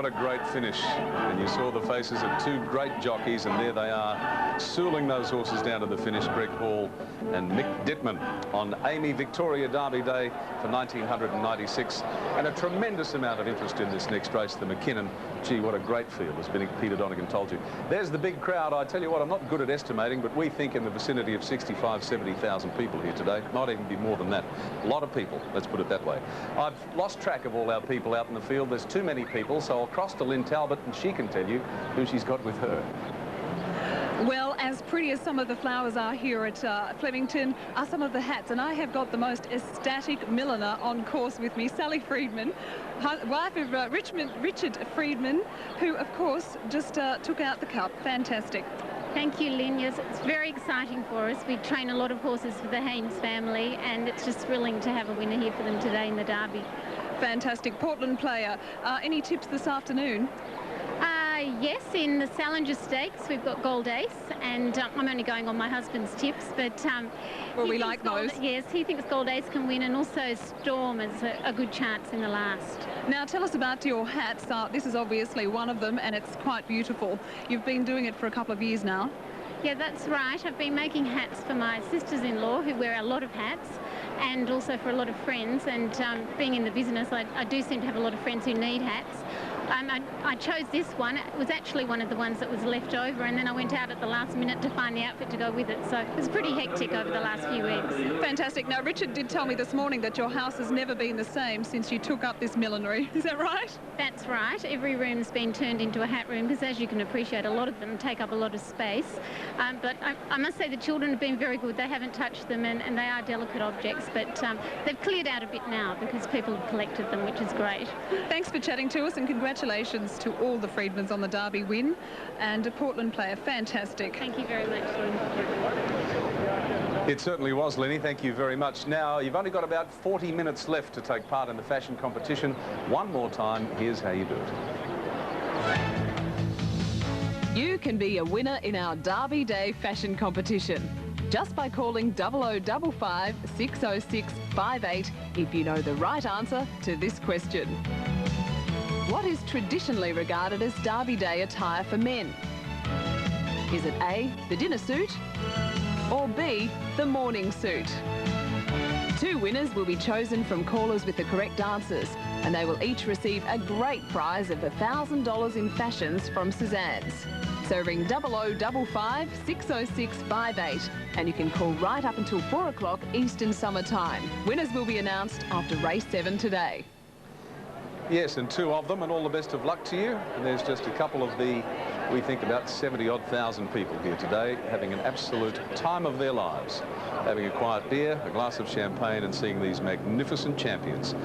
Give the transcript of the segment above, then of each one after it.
what a great finish. And you saw the faces of two great jockeys, and there they are, stooling those horses down to the finish. Greg Hall and Mick Dittman on Amy Victoria Derby Day for 1996. And a tremendous amount of interest in this next race, the McKinnon. Gee, what a great field, as Peter Donegan told you. There's the big crowd. I tell you what, I'm not good at estimating, but we think in the vicinity of 65, 70,000 people here today. Might even be more than that. A lot of people, let's put it that way. I've lost track of all our people out in the field. There's too many people, so I'll cross to Lynn Talbot, and she can tell you who she's got with her. Well, as pretty as some of the flowers are here at Flemington are some of the hats, and I have got the most ecstatic milliner on course with me, Sally Freedman, wife of Richard Freedman, who, of course, just took out the cup. Fantastic. Thank you, Lynn. Yes, it's very exciting for us. We train a lot of horses for the Haynes family, and it's just thrilling to have a winner here for them today in the Derby. Fantastic. Portland player. Any tips this afternoon? Yes, in the Salinger Stakes we've got Gold Ace, and I'm only going on my husband's tips, but well, we like those. Yes, he thinks Gold Ace can win, and also Storm is a good chance in the last. Now tell us about your hats. This is obviously one of them, and it's quite beautiful. You've been doing it for a couple of years now. Yeah, that's right. I've been making hats for my sisters-in-law, who wear a lot of hats, and also for a lot of friends. And being in the business, I do seem to have a lot of friends who need hats. I chose this one. It was actually one of the ones that was left over, and then I went out at the last minute to find the outfit to go with it. So it was pretty hectic over the last few weeks. Fantastic. Now, Richard did tell me this morning that your house has never been the same since you took up this millinery. Is that right? That's right. Every room's been turned into a hat room, because as you can appreciate, a lot of them take up a lot of space. But I must say the children have been very good. They haven't touched them, and they are delicate objects, but they've cleared out a bit now because people have collected them, which is great. Thanks for chatting to us, and congratulations to all the Freedmans on the Derby win, and a Portland player. Fantastic. Thank you very much, Lynn. It certainly was, Lenny. Thank you very much. Now, you've only got about 40 minutes left to take part in the fashion competition. One more time, here's how you do it. You can be a winner in our Derby Day fashion competition just by calling 0055 606 58 if you know the right answer to this question. What is traditionally regarded as Derby Day attire for men? Is it A, the dinner suit, or B, the morning suit? Two winners will be chosen from callers with the correct answers, and they will each receive a great prize of $1,000 in fashions from Suzanne's. So ring 0055 606 58, and you can call right up until 4 o'clock Eastern Summer Time. Winners will be announced after race 7 today. Yes, and two of them, and all the best of luck to you. And there's just a couple of the, we think, about 70-odd thousand people here today having an absolute time of their lives, having a quiet beer, a glass of champagne, and seeing these magnificent champions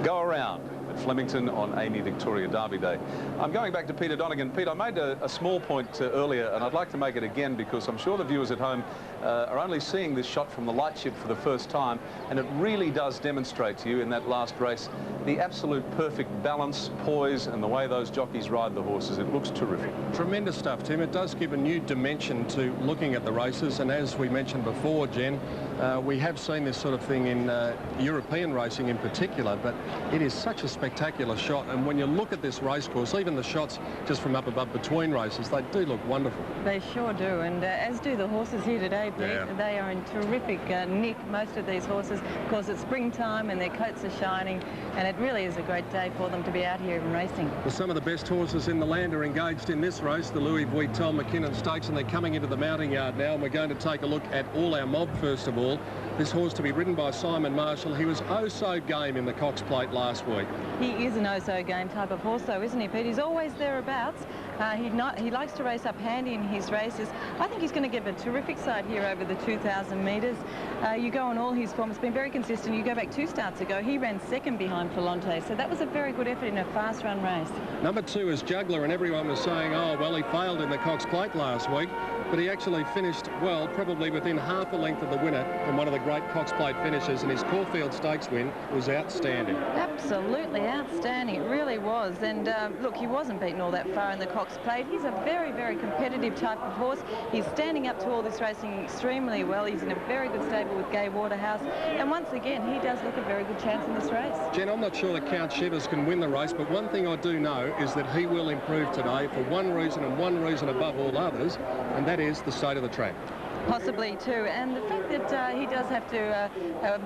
go around at Flemington on Amy Victoria Derby Day. I'm going back to Peter Donegan. Pete, I made a small point earlier, and I'd like to make it again, because I'm sure the viewers at home are only seeing this shot from the light ship for the first time, and it really does demonstrate to you in that last race the absolute perfect balance, poise, and the way those jockeys ride the horses. It looks terrific. Tremendous stuff, Tim. It does give a new dimension to looking at the races, and as we mentioned before, Jen, we have seen this sort of thing in European racing in particular, but it is such a spectacular shot, and when you look at this racecourse, even the shots just from up above between races, they do look wonderful. They sure do, and as do the horses here today, Pete. Yeah. They are in terrific nick, most of these horses. Of course, it's springtime and their coats are shining, and it really is a great day for them to be out here and racing. Well, some of the best horses in the land are engaged in this race, the Louis Vuitton McKinnon Stakes, and they're coming into the mounting yard now, and we're going to take a look at All Our Mob first of all. This horse to be ridden by Simon Marshall. He was oh so game in the Cox Plate last week. He is an oh-so-game type of horse, though, isn't he, Pete? He's always thereabouts. He likes to race up handy in his races. I think he's going to give a terrific side here over the 2,000 metres. You go on all his form. It's been very consistent. You go back 2 starts ago, he ran second behind Flolante, so that was a very good effort in a fast-run race. Number 2 is Juggler, and everyone was saying, oh, well, he failed in the Cox Plate last week, but he actually finished well, probably within half a length of the winner in one of the great Cox Plate finishes, and his Caulfield Stakes win was outstanding. Absolutely outstanding. It really was. And look, he wasn't beaten all that far in the Cox Cox Plate. He's a very, very competitive type of horse. He's standing up to all this racing extremely well. He's in a very good stable with Gay Waterhouse. And once again, he does look a very good chance in this race. Jen, I'm not sure that Count Shivers can win the race, but one thing I do know is that he will improve today for one reason and one reason above all others, and that is the state of the track. Possibly too, and the fact that he does have to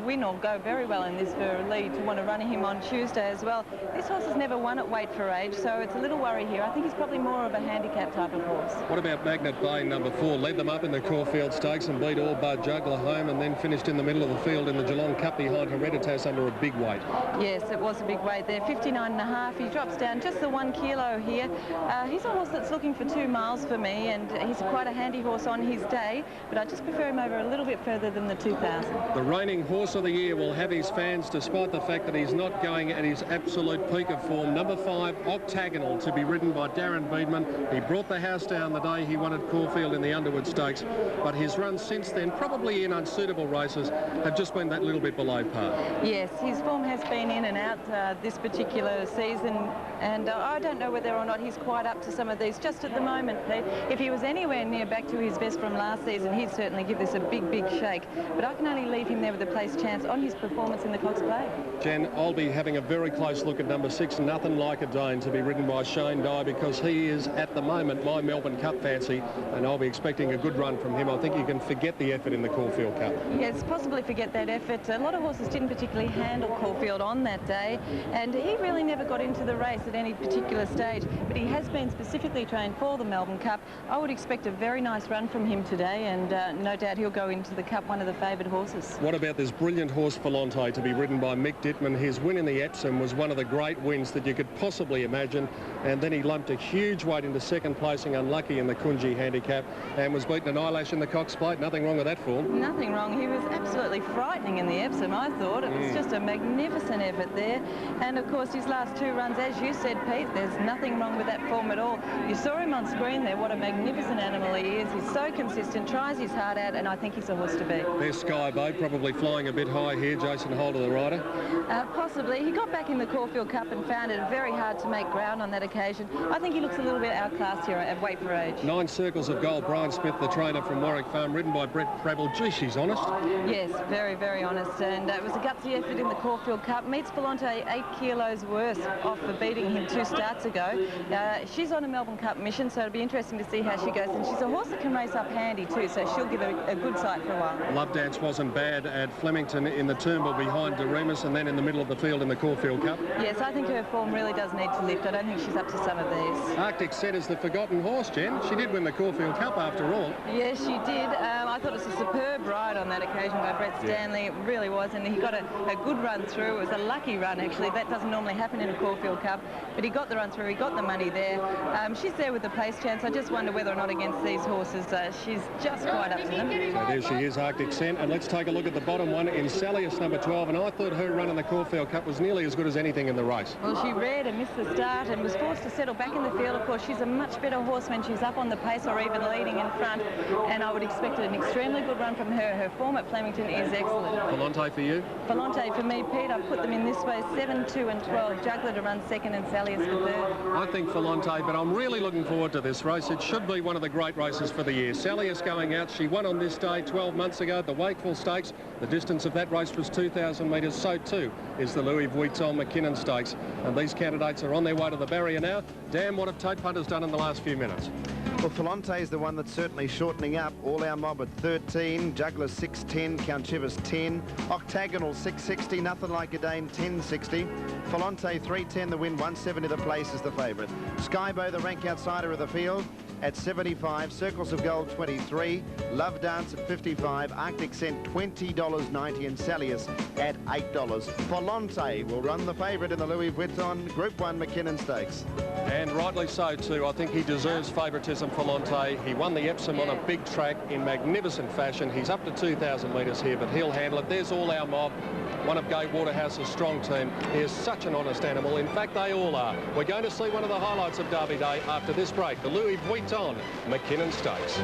win or go very well in this for Lee to want to run him on Tuesday as well. This horse has never won at weight for age, so it's a little worry here. I think he's probably more of a handicap type of horse. What about Magnet Bay, number 4? Led them up in the Caulfield Stakes and beat All Bud Juggler home, and then finished in the middle of the field in the Geelong Cup behind Hereditas under a big weight. Yes, it was a big weight there, 59.5. He drops down just the 1 kilo here. He's a horse that's looking for 2 miles for me, and he's quite a handy horse on his day, but I just prefer him over a little bit further than the 2000. The reigning Horse of the Year will have his fans, despite the fact that he's not going at his absolute peak of form. Number 5, Octagonal, to be ridden by Darren Beedman. He brought the house down the day he won at Caulfield in the Underwood Stakes, but his runs since then, probably in unsuitable races, have just been that little bit below par. Yes, his form has been in and out this particular season, and I don't know whether or not he's quite up to some of these just at the moment, Pete. If he was anywhere near back to his best from last season, he'd certainly give this a big, big shake. But I can only leave him there with a place chance on his performance in the Cox Plate. Jen, I'll be having a very close look at number 6, Nothing Like a Dane, to be ridden by Shane Dye, because he is, at the moment, my Melbourne Cup fancy, and I'll be expecting a good run from him. I think you can forget the effort in the Caulfield Cup. Yes, possibly forget that effort. A lot of horses didn't particularly handle Caulfield on that day, and he really never got into the race at any particular stage, but he has been specifically trained for the Melbourne Cup. I would expect a very nice run from him today, and no doubt he'll go into the Cup one of the favoured horses. What about this brilliant horse Volante, to be ridden by Mick Dittman? His win in the Epsom was one of the great wins that you could possibly imagine, and then he lumped a huge weight into second placing, unlucky in the Kunji handicap, and was beaten an eyelash in the Cox Plate. Nothing wrong with that form. Nothing wrong. He was absolutely frightening in the Epsom, I thought. It was just a magnificent effort there, and of course his last 2 runs, as you said, Pete, there's nothing wrong with that form at all. You saw him on screen there. What a magnificent animal he is. He's so consistent, tries his heart out, and I think he's a horse to beat. There's Skyboat, probably flying a bit high here. Jason Holder, the rider. Possibly. He got back in the Caulfield Cup and found it very hard to make ground on that occasion. I think he looks a little bit outclassed here at weight for age. 9 Circles of Gold. Brian Smith, the trainer from Warwick Farm, ridden by Brett Prebble. Gee, she's honest. Yes, very, very honest. And it was a gutsy effort in the Caulfield Cup. Meets Volante 8 kilos worse off for beating him 2 starts ago. She's on a Melbourne Cup mission, so it'll be interesting to see how she goes. And she's a horse that can race up handy too, so she'll give a good sight for a while. Love Dance wasn't bad at Flemington in the Turnbull behind DeRemus, and then in the middle of the field in the Caulfield Cup. Yes, I think her form really does need to lift. I don't think she's up to some of these. Arctic Set is the forgotten horse, Jen. She did win the Caulfield Cup after all. Yes, she did. I thought it was a superb ride on that occasion by Brett Stanley. It really was, and he got a good run through. It was a lucky run, actually. That doesn't normally happen in a Caulfield Cup, but he got the run through. He got the money there. She's there with the place chance. I just wonder whether or not against these horses she's just quite up to them. So there she is, Arctic Scent. And let's take a look at the bottom one in Salius, number 12. And I thought her run in the Caulfield Cup was nearly as good as anything in the race. Well, she reared and missed the start and was forced to settle back in the field. Of course, she's a much better horse when she's up on the pace or even leading in front. And I would expect an extremely good run from her. Her form at Flemington is excellent. Volante for you? Volante for me, Pete. I've put them in this way, 7, 2 and 12. Juggler to run second and Salius for third. I think Volante, but I'm really looking forward to this race. It should be one of the great races for the year. Salius going out. She won on this day 12 months ago at the Wakeful Stakes. The distance of that race was 2,000 metres. So too is the Louis Vuitton McKinnon Stakes. And these candidates are on their way to the barrier now. Dan, what have Tote Punters done in the last few minutes? Well, Volante is the one that's certainly shortening up. All Our Mob at 13, Juggler 6.10, Count Chivers 10, Octagonal 6.60, Nothing Like a Dane 10.60, Volante 3.10, the win 170 the place is the favourite. Skybow, the rank outsider of the field, at 75, Circles of Gold 23, Love Dance at 55, Arctic Scent $20.90 and Salius at $8. Volante will run the favourite in the Louis Vuitton Group 1 McKinnon Stakes. And rightly so too. I think he deserves favouritism, Volante. He won the Epsom on a big track in magnificent fashion. He's up to 2,000 metres here, but he'll handle it. There's All Our Mob, one of Gay Waterhouse's strong team. He is such an honest animal. In fact, they all are. We're going to see one of the highlights of Derby Day after this break, the Louis Vuitton McKinnon Stakes.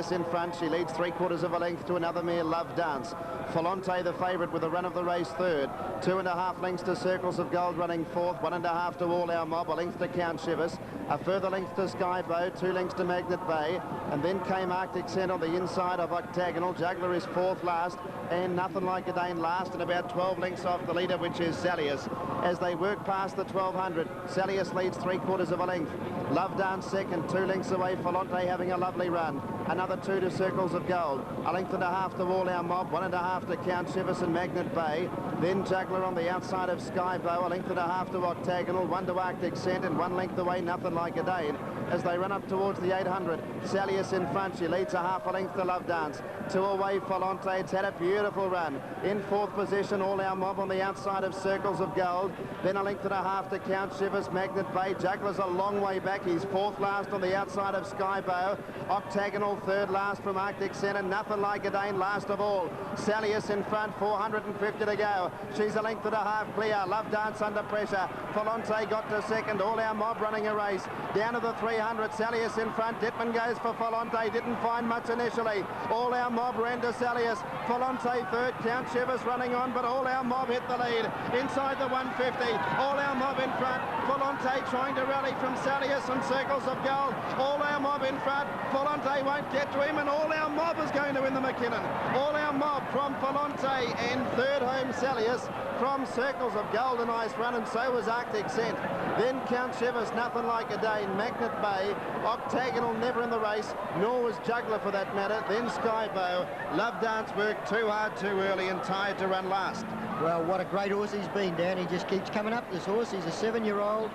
Salius in front. She leads 3/4 of a length to another mare, Love Dance. Volante, the favourite, with the run of the race third. 2.5 lengths to Circles of Gold running fourth. 1.5 to All Our Mob. A length to Count Shivers. A further length to Skybow. 2 lengths to Magnet Bay. And then came Arctic Scent on the inside of Octagonal. Juggler is fourth last. And Nothing Like a Dane last, and about 12 lengths off the leader, which is Salius. As they work past the 1200, Salius leads 3/4 of a length. Love Dance second, 2 lengths away. Volante having a lovely run. Another 2 to Circles of Gold. 1.5 to All Our Mob. 1.5 to Count Shivers and Magnet Bay. Then Juggler on the outside of Skybow. 1.5 to Octagonal. 1 to Arctic Scent, and 1 length away, Nothing Like a Dane. As they run up towards the 800, Salius in front. She leads 1/2 length to Love Dance. 2 away, Volante. It's had a beautiful run. In fourth position, All Our Mob on the outside of Circles of Gold. Then 1.5 to Count Shivers, Magnet Bay. Juggler's a long way back. He's fourth last on the outside of Skybow. Octagonal third last from Arctic Centre. Nothing Like a Dane last of all. Salius in front, 450 to go. She's 1.5 clear. Love Dance under pressure. Volante got to second. All Our Mob running a race. Down to the 300. Salius in front. Dittman goes for Volante. Didn't find much initially. All Our Mob ran to Salius. Volante third. Count Shivers running on, but All Our Mob hit the lead. Inside the 150. All Our Mob in front. Volante trying to rally from Salius and Circles of Gold. All Our Mob in front. Volante won't get to him, and All Our Mob is going to win the McKinnon. All Our Mob from Volante, and third home Salius from Circles of Gold. A nice run, and so was Arctic Scent. Then Count Shivers, Nothing Like a Dane, Magnet Bay, Octagonal never in the race, nor was Juggler for that matter. Then Skybow. Love Dance worked too hard too early and tired to run last. Well, what a great horse he's been, Dan. He just keeps coming up, this horse. He's a 7-year-old.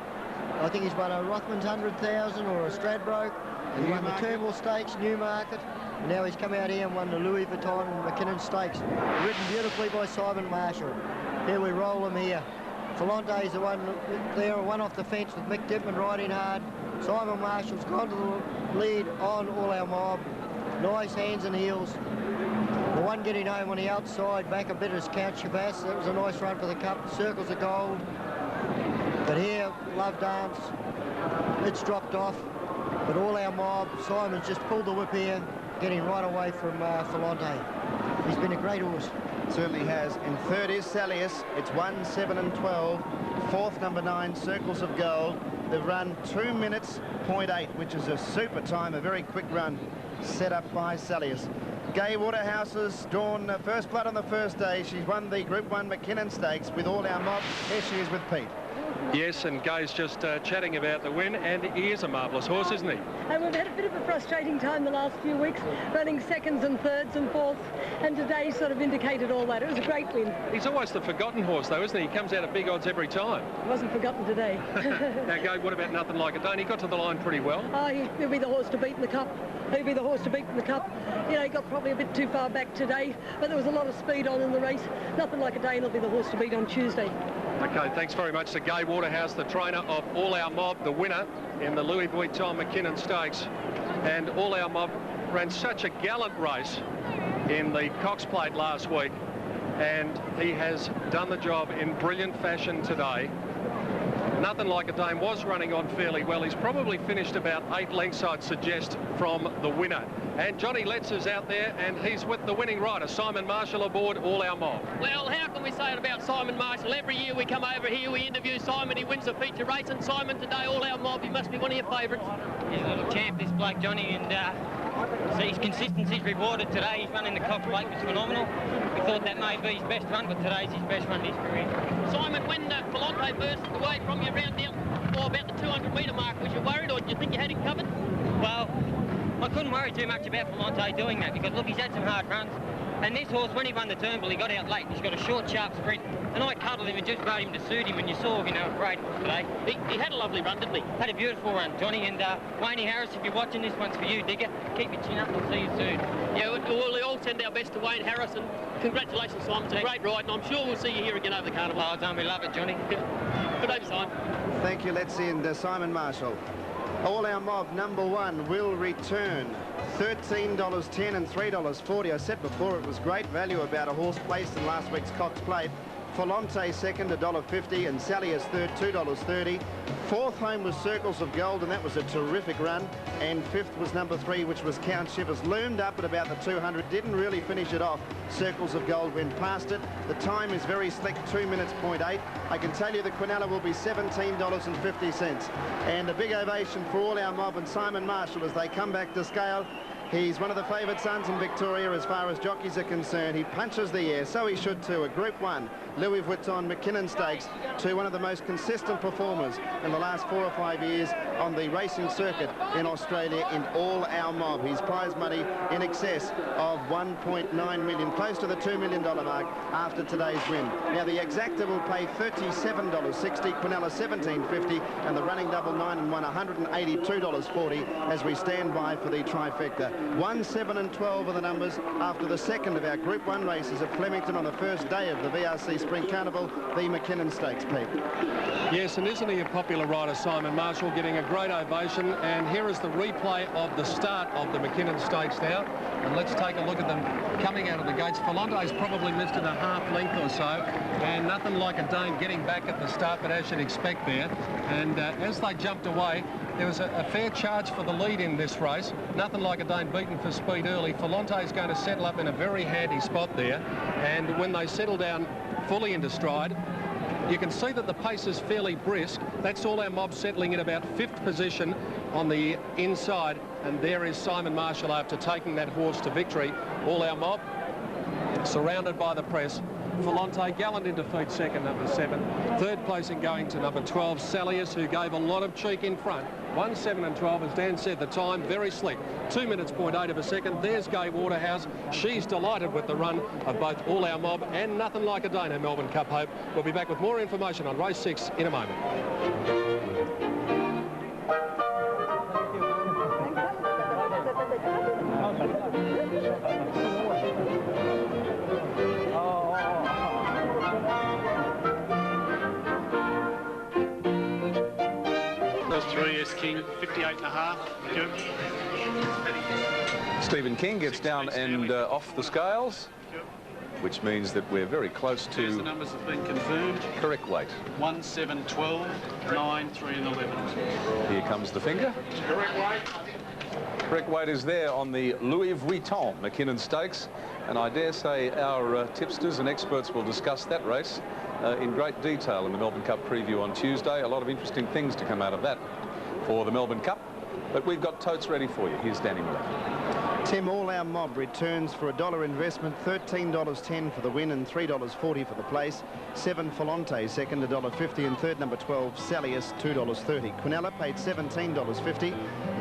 I think he's won a Rothmans 100,000 or a Stradbroke. He won the Turnbull Stakes, Newmarket. And now he's come out here and won the Louis Vuitton McKinnon Stakes. Ridden beautifully by Simon Marshall. Here we roll him here. Volante's the one there, one off the fence with Mick Dittman riding hard. Simon Marshall's gone to the lead on All Our Mob. Nice hands and heels. The one getting home on the outside, back a bit is Count Shivers. That was a nice run for the Cup. Circles of Gold. But here, Love Dance, it's dropped off. But All Our Mob, Simon's just pulled the whip here, getting right away from Volante. He's been a great horse. Certainly has. And third is Salius. It's 1, 7 and 12. Fourth, number 9, Circles of Gold. They've run 2 minutes, 0.8, which is a super time, a very quick run set up by Salius. Gay Waterhouse's drawn first blood on the first day. She's won the Group 1 McKinnon Stakes with All Our Mob. Here she is with Pete. Yes, and Gay's just chatting about the win, and he is a marvellous horse, isn't he? And we've had a bit of a frustrating time the last few weeks, running seconds and thirds and fourths, and today sort of indicated all that. It was a great win. He's always the forgotten horse, though, isn't he? He comes out at big odds every time. He wasn't forgotten today. Now, Gay, what about Nothing Like a Dane? He got to the line pretty well. Oh, he'll be the horse to beat in the Cup. He'll be the horse to beat in the Cup. You know, he got probably a bit too far back today, but there was a lot of speed on in the race. Nothing Like a Dane will be the horse to beat on Tuesday. Okay, thanks very much to Gay Waterhouse, the trainer of All Our Mob, the winner in the Louis Vuitton McKinnon Stakes. And All Our Mob ran such a gallant race in the Cox Plate last week, and he has done the job in brilliant fashion today. Nothing Like a Dane was running on fairly well. He's probably finished about 8 lengths, I'd suggest, from the winner. And Johnny Letts is out there, and he's with the winning rider, Simon Marshall, aboard All Our Mob. Well, how can we say it about Simon Marshall? Every year we come over here, we interview Simon, he wins a feature race, and Simon today, All Our Mob, he must be one of your favourites. He's a little champ, this bloke, Johnny, and so his consistency's rewarded today. His run in the Cox Plate was phenomenal. We thought that may be his best run, but today's his best run in his career. Simon, when Volante burst away from you around down or about the 200-metre mark, was you worried, or did you think you had him covered? Well, I couldn't worry too much about Volante doing that, because look, he's had some hard runs. And this horse, when he won the Turnbull, he got out late. He's got a short, sharp sprint. And I cuddled him and just rode him to suit him, and you saw, you know, great today. He had a lovely run, didn't he? Had a beautiful run, Johnny. And Wayne Harris, if you're watching, this one's for you, Digger. Keep your chin up, we'll see you soon. Yeah, we'll all send our best to Wayne Harris, and congratulations, Simon. It's a great ride, and I'm sure we'll see you here again over the carnival. Oh, don't we love it, Johnny? Good day, Simon. Thank you, Letzi and Simon Marshall. All Our Mob, number 1, will return. $13.10 and $3.40. I said before it was great value about a horse placed in last week's Cox Plate. Folonte second, $1.50, and Salius third, $2.30. Fourth home was Circles of Gold, and that was a terrific run. And fifth was number 3, which was Count Shivers. Loomed up at about the 200, didn't really finish it off. Circles of Gold went past it. The time is very slick, 2 minutes, 0.8. I can tell you the Quinella will be $17.50. And a big ovation for All Our Mob and Simon Marshall as they come back to scale. He's one of the favoured sons in Victoria as far as jockeys are concerned. He punches the air, so he should too. A Group 1 Louis Vuitton McKinnon Stakes to one of the most consistent performers in the last 4 or 5 years on the racing circuit in Australia in All Our Mob. His prize money in excess of $1.9 million, close to the $2 million mark after today's win. Now the exacta will pay $37.60, Quinella $17.50, and the running double 9 and 1 $182.40 as we stand by for the trifecta. 1, 7 and 12 are the numbers after the second of our Group 1 races at Flemington on the first day of the VRC Spring Carnival, the McKinnon Stakes, Pete. Yes, and isn't he a popular rider, Simon Marshall, getting a great ovation. And here is the replay of the start of the McKinnon Stakes now. And let's take a look at them coming out of the gates. Folonte's probably missed it a half length or so, and nothing like a Dane getting back at the start, but as you'd expect there. And as they jumped away, there was a fair charge for the lead in this race. Nothing like a Dane beaten for speed early. Folonte is going to settle up in a very handy spot there. And when they settle down fully into stride, you can see that the pace is fairly brisk. That's All Our Mob settling in about 5th position on the inside. And there is Simon Marshall after taking that horse to victory. All Our Mob surrounded by the press. Folonte gallant in defeat, second, number 7. Third placing going to number 12, Salius, who gave a lot of cheek in front. 1, 7 and 12, as Dan said, the time very slick. 2 minutes, 0.8 of a second. There's Gay Waterhouse. She's delighted with the run of both All Our Mob and Nothing Like a Dane, her Melbourne Cup hope. We'll be back with more information on race 6 in a moment. King, 58.5. Stephen King gets down and off the scales, which means that we're very close to... The numbers have been confirmed. Correct weight. 1, 7, 12, 9, 3 and 11. Here comes the finger. Correct weight. Correct weight is there on the Louis Vuitton McKinnon Stakes, and I dare say our tipsters and experts will discuss that race in great detail in the Melbourne Cup preview on Tuesday. A lot of interesting things to come out of that for the Melbourne Cup, but we've got totes ready for you. Here's Danny Miller. Tim, All Our Mob returns for $1 investment, $13.10 for the win and $3.40 for the place. 7 Folonte second, $1.50, and third number 12 Salius $2.30. Quinella paid $17.50.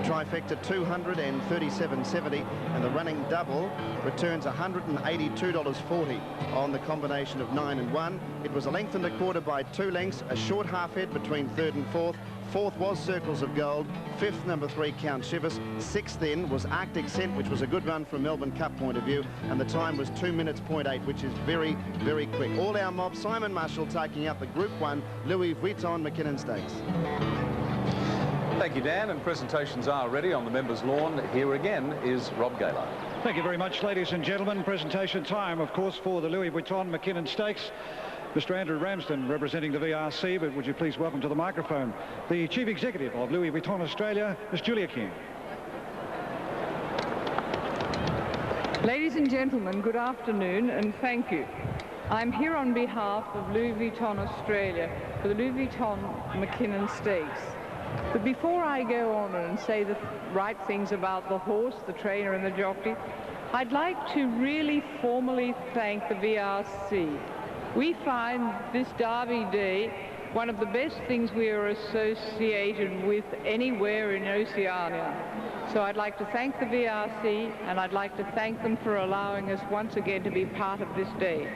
Trifecta $237.70, and the running double returns $182.40 on the combination of 9 and 1. It was a length and a quarter by 2 lengths, a short half head between third and fourth. Fourth was Circles of Gold. Fifth, number 3, Count Shivers. Sixth then was Arctic Scent, which was a good run from a Melbourne Cup point of view, and the time was 2 minutes, 0.8, which is very, very quick. All Our Mob, Simon Marshall taking up the Group 1 Louis Vuitton McKinnon Stakes. Thank you, Dan, and presentations are ready on the members' lawn. Here again is Rob Gaylard. Thank you very much, ladies and gentlemen. Presentation time, of course, for the Louis Vuitton McKinnon Stakes. Mr. Andrew Ramsden representing the VRC, but would you please welcome to the microphone the Chief Executive of Louis Vuitton Australia, Ms. Julia King. Ladies and gentlemen, good afternoon and thank you. I'm here on behalf of Louis Vuitton Australia for the Louis Vuitton McKinnon Stakes. But before I go on and say the right things about the horse, the trainer and the jockey, I'd like to really formally thank the VRC. We find this Derby Day one of the best things we are associated with anywhere in Oceania. So I'd like to thank the VRC, and I'd like to thank them for allowing us once again to be part of this day.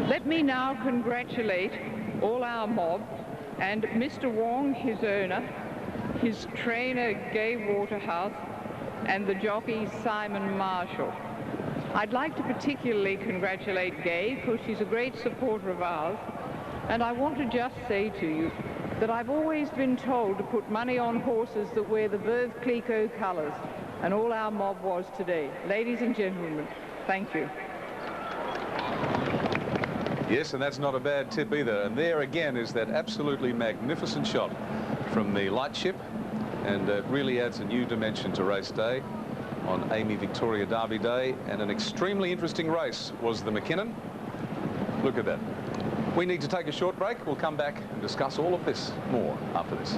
Let me now congratulate All Our Mob and Mr. Wong, his owner, his trainer Gay Waterhouse, and the jockey Simon Marshall. I'd like to particularly congratulate Gay because she's a great supporter of ours, and I want to just say to you that I've always been told to put money on horses that wear the Veuve Clicquot colours, and All Our Mob was today. Ladies and gentlemen, thank you. Yes, and that's not a bad tip either. And there again is that absolutely magnificent shot from the lightship, and it really adds a new dimension to race day on Amy Victoria Derby Day. And an extremely interesting race was the McKinnon. Look at that. We need to take a short break. We'll come back and discuss all of this more after this.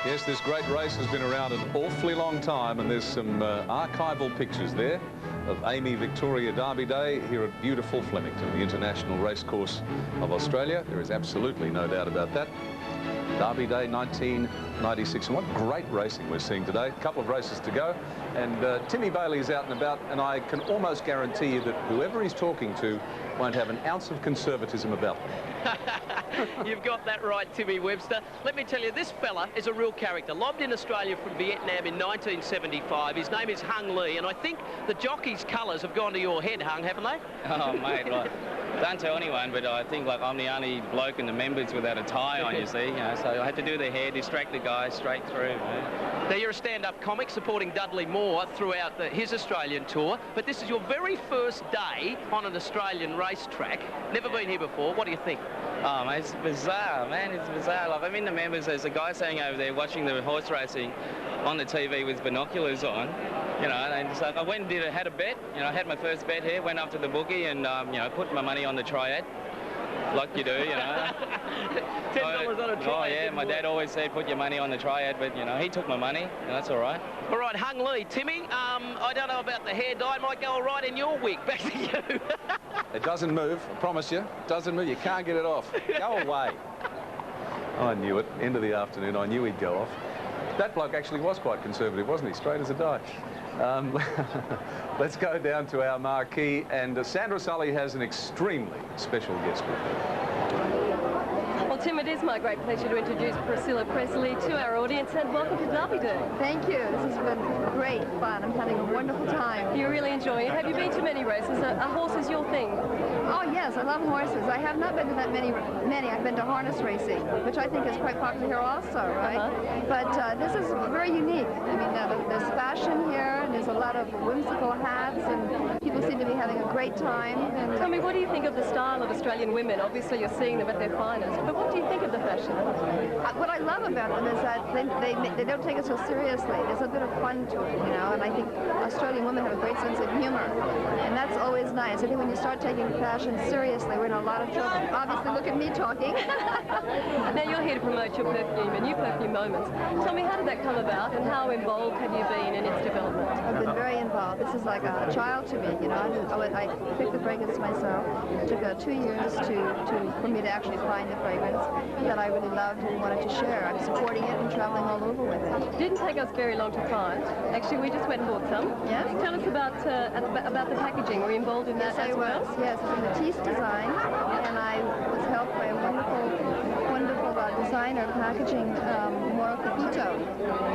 Yes, this great race has been around an awfully long time, and there's some archival pictures there of Amy Victoria Derby Day here at beautiful Flemington, the international racecourse of Australia. There is absolutely no doubt about that. Derby Day 1996, and what great racing we're seeing today. A couple of races to go, and Timmy Bailey is out and about, and I can almost guarantee you that whoever he's talking to won't have an ounce of conservatism about them. You've got that right, Timmy Webster. Let me tell you, this fella is a real character. Lobbed in Australia from Vietnam in 1975. His name is Hung Lee, and I think the jockey's colours have gone to your head, Hung, haven't they? Oh, mate, like, don't tell anyone, but I think, like, I'm the only bloke in the members without a tie on, you see, you know, so I had to do the hair, distract the guy straight through, man. Now, you're a stand-up comic supporting Dudley Moore throughout his Australian tour, but this is your very first day on an Australian racetrack. Never been here before. What do you think? Oh, mate, it's bizarre, man. It's bizarre. Like, I'm in the members. There's a guy sitting over there watching the horse racing on the TV with binoculars on, you know, and it's like I went and had a bet. You know, I had my first bet here, went up to the bookie and, you know, put my money on the Triad. Like you do, you know. $10 on a Triad. Oh, yeah, my dad always said put your money on the Triad, but, you know, he took my money, and that's all right. All right, Hung Lee. Timmy, I don't know about the hair dye. It might go all right in your wig. Back to you. It doesn't move, I promise you. It doesn't move. You can't get it off. Go away. I knew it. End of the afternoon, I knew he'd go off. That bloke actually was quite conservative, wasn't he? Straight as a die. Let's go down to our marquee, and Sandra Sully has an extremely special guest with her. Well, Tim, it is my great pleasure to introduce Priscilla Presley to our audience, and welcome to Derby Day. Thank you. This has been great fun. I'm having a wonderful time. You're really enjoying it. Have you been to many races? A horse is your thing? Oh, yes. I love horses. I have not been to that many. I've been to harness racing, which I think is quite popular here also, right? But this is very unique. I mean, there's fashion here, and there's a lot of whimsical hats, and people seem to be having a great time. And tell me, what do you think of the style of Australian women? Obviously, you're seeing them at their finest, but what do you think of the fashion? What I love about them is that they don't take it so seriously. There's a bit of fun to it, you know, and I think Australian women have a great sense of humor, and that's always nice. I think when you start taking fashion seriously, we're in a lot of trouble. Obviously, look at me talking. Now, you're here to promote your perfume and your perfume moments. Tell me, how did that come about, and how involved have you been in its development? I've been very involved. This is like a child to me, you know. I picked the fragrance myself. It took 2 years for me to actually find the fragrance that I really loved and wanted to share. I'm supporting it and traveling all over with it. Didn't take us very long to find. Actually, we just went and bought some. Yes. Tell us about the packaging. Were you involved in that as well? Yes, it's a Matisse design, and I was helped by a wonderful designer packaging, Mauro Capito.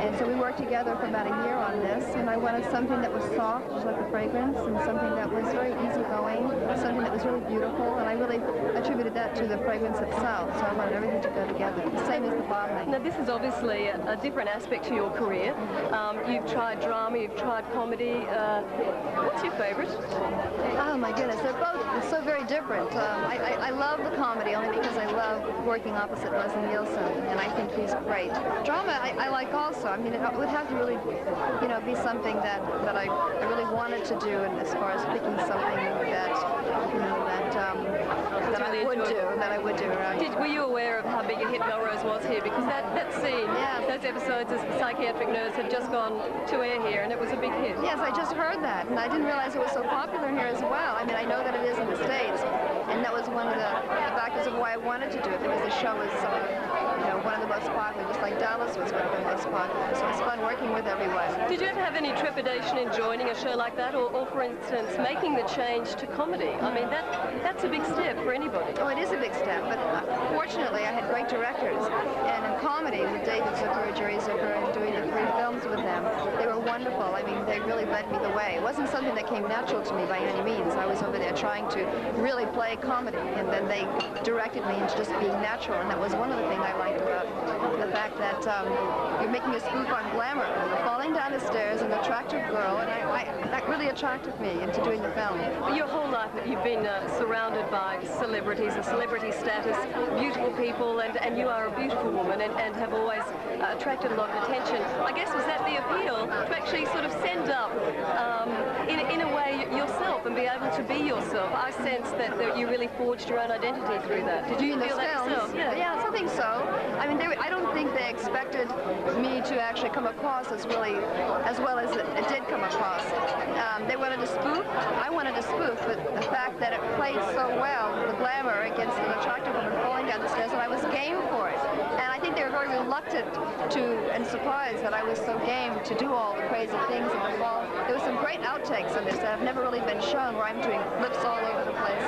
And so we worked together for about a year on this, and I wanted something that was soft, just like the fragrance, and something that was very easygoing, something that was really beautiful, and I really attributed that to the fragrance itself, so I wanted everything to go together, the same as the bottling. Now, this is obviously a different aspect to your career. You've tried drama, you've tried comedy. What's your favourite? Oh, my goodness, they're both so very different. I love the comedy only because I love working opposite Leslie Nielsen, and I think he's great. Drama, I like also. I mean, it would have to really, you know, be something that I really wanted to do, and as far as picking something that, you know, that I would do around here. Were you aware of how big a hit Melrose was here? Because that scene, those episodes of Psychiatric Nurse had just gone to air here, and it was a big hit. Yes, I just heard that, and I didn't realize it was so popular here as well. I mean, I know that it is in the States, and that was one of the factors of why I wanted to do it, because the show was, you know, one of the most popular, just like Dallas was one of the most popular. So it's fun working with everyone. Did you ever have any trepidation in joining a show like that, or for instance, making the change to comedy? I mean, that's a big step for anybody. Oh, it is a big step, but fortunately I had great great directors. And in comedy, with David Zucker, Jerry Zucker, and doing the 3 films with them, they were wonderful. I mean, they really led me the way. It wasn't something that came natural to me by any means. I was over there trying to really play comedy, and then they directed me into just being natural, and that was one of the things I liked about the fact that you're making a spoof on glamour, falling down the stairs, an attractive girl, and that really attracted me into doing the film. Your whole life you've been surrounded by celebrities and celebrity status, beautiful people, and you are a beautiful woman and have always attracted a lot of attention. I guess was that the appeal, to actually sort of send up in a way yourself and be able to be yourself? I sense that you really forged your own identity through that. Did you feel that yourself? Yeah, I think so. I mean, I don't think they expected me to actually come across as well as it did come across. They wanted to spoof. I wanted to spoof, but the fact that it played so well, the glamour against an attractive woman falling down the stairs, and I was game for it. And I think they were very reluctant and surprised that I was so game to do all the crazy things in the fall. There were some great outtakes on this that have never really been shown, where I'm doing flips all over the place.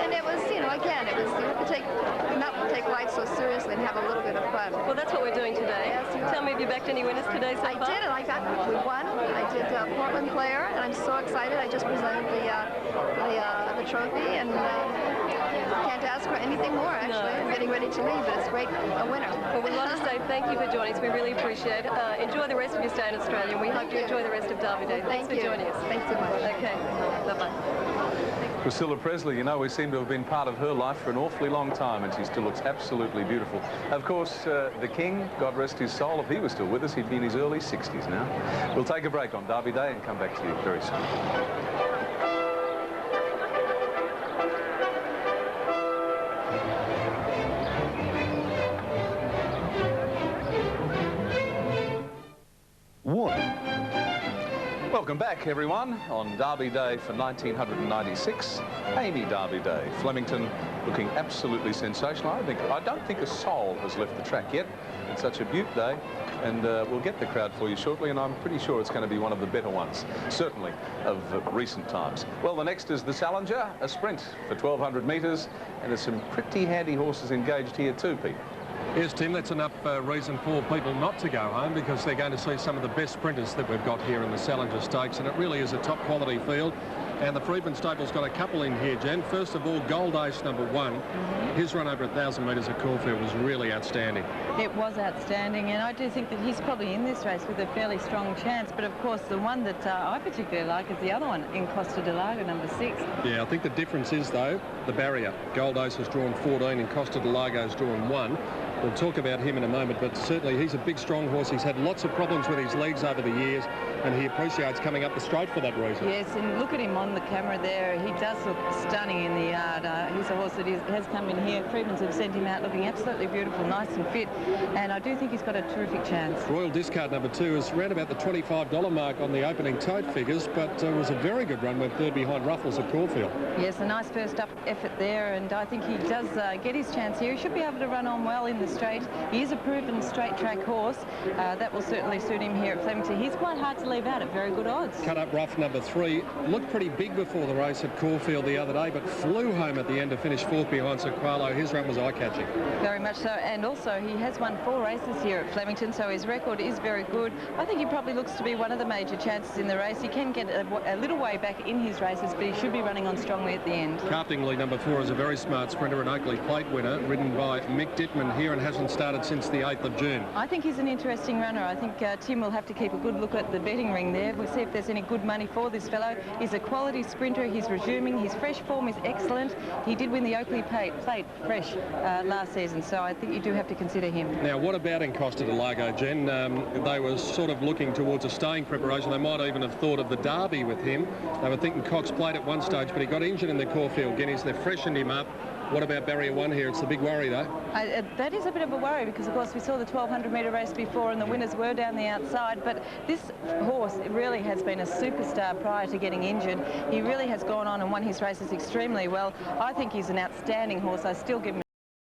And it was, you know, again, it was, you have to not take life so seriously and have a little bit of fun. Well, that's what we're doing today. Yes, Tell me, have you backed any winners today so far? I did, and we won. I did Portland Player, and I'm so excited. I just presented the trophy, and can't ask for anything more, actually. No. I'm getting ready to leave, but it's great, a winner. Well, we want to say thank you for joining us. We really appreciate it. Enjoy the rest of your stay in Australia, and we hope you enjoy the rest of Derby Day. Thanks for joining us. Thanks so much. Okay, bye-bye. Priscilla Presley, you know, we seem to have been part of her life for an awfully long time, and she still looks absolutely beautiful. Of course, the King, God rest his soul, if he was still with us, he'd be in his early 60s now. We'll take a break on Derby Day and come back to you very soon. Welcome back, everyone, on Derby Day for 1996. Amy Derby Day. Flemington looking absolutely sensational. I don't think a soul has left the track yet. It's such a beaut day, and we'll get the crowd for you shortly, and I'm pretty sure it's going to be one of the better ones, certainly, of recent times. Well, the next is the Challenger, a sprint for 1,200 metres, and there's some pretty handy horses engaged here too, Pete. Yes, Tim, that's enough reason for people not to go home, because they're going to see some of the best sprinters that we've got here in the Challenger Stakes, and it really is a top quality field. And the Freedman Stable's got a couple in here, Jen. First of all, Gold Ace #1. His run over 1,000 metres at Caulfield was really outstanding. It was outstanding, and I do think that he's probably in this race with a fairly strong chance. But of course, the one that I particularly like is the other one, in Costa del Lago, #6. Yeah, I think the difference is, though, the barrier. Gold Ace has drawn 14 and Costa del Lago's drawn 1. We'll talk about him in a moment, but certainly he's a big, strong horse. He's had lots of problems with his legs over the years, and he appreciates coming up the straight for that reason. Yes, and look at him on the camera there. He does look stunning in the yard. He's a horse that has come in here. Freedmans have sent him out looking absolutely beautiful, nice and fit, and I do think he's got a terrific chance. Royal Discard #2 is around about the $25 mark on the opening tote figures, but was a very good run with third behind Ruffles at Caulfield. Yes, a nice first up effort there, and I think he does get his chance here. He should be able to run on well in the straight. He is a proven straight track horse. That will certainly suit him here at Flemington. He's quite hard to leave out at very good odds. Cut Up Rough #3 looked pretty big before the race at Caulfield the other day, but flew home at the end to finish 4th behind Sequalo. His run was eye-catching. Very much so, and also he has won 4 races here at Flemington, so his record is very good. I think he probably looks to be one of the major chances in the race. He can get a little way back in his races, but he should be running on strongly at the end. Carptingly #4 is a very smart sprinter, an Oakley Plate winner, ridden by Mick Dittman here and hasn't started since the 8th of June. I think he's an interesting runner. I think Tim will have to keep a good look at the betting ring there. We'll see if there's any good money for this fellow. He's a quality sprinter. He's resuming. His fresh form is excellent. He did win the Oakley Plate fresh last season, so I think you do have to consider him. Now, what about in Costa del Lago, Jen? They were sort of looking towards a staying preparation. They might even have thought of the Derby with him. They were thinking Cox Plate at one stage, but he got injured in the Caulfield Guineas. They've freshened him up. What about Barrier 1 here? It's the big worry, though. That is a bit of a worry, because, of course, we saw the 1,200 metre race before and the winners were down the outside, but this horse really has been a superstar prior to getting injured. He really has gone on and won his races extremely well. I think he's an outstanding horse. I still give him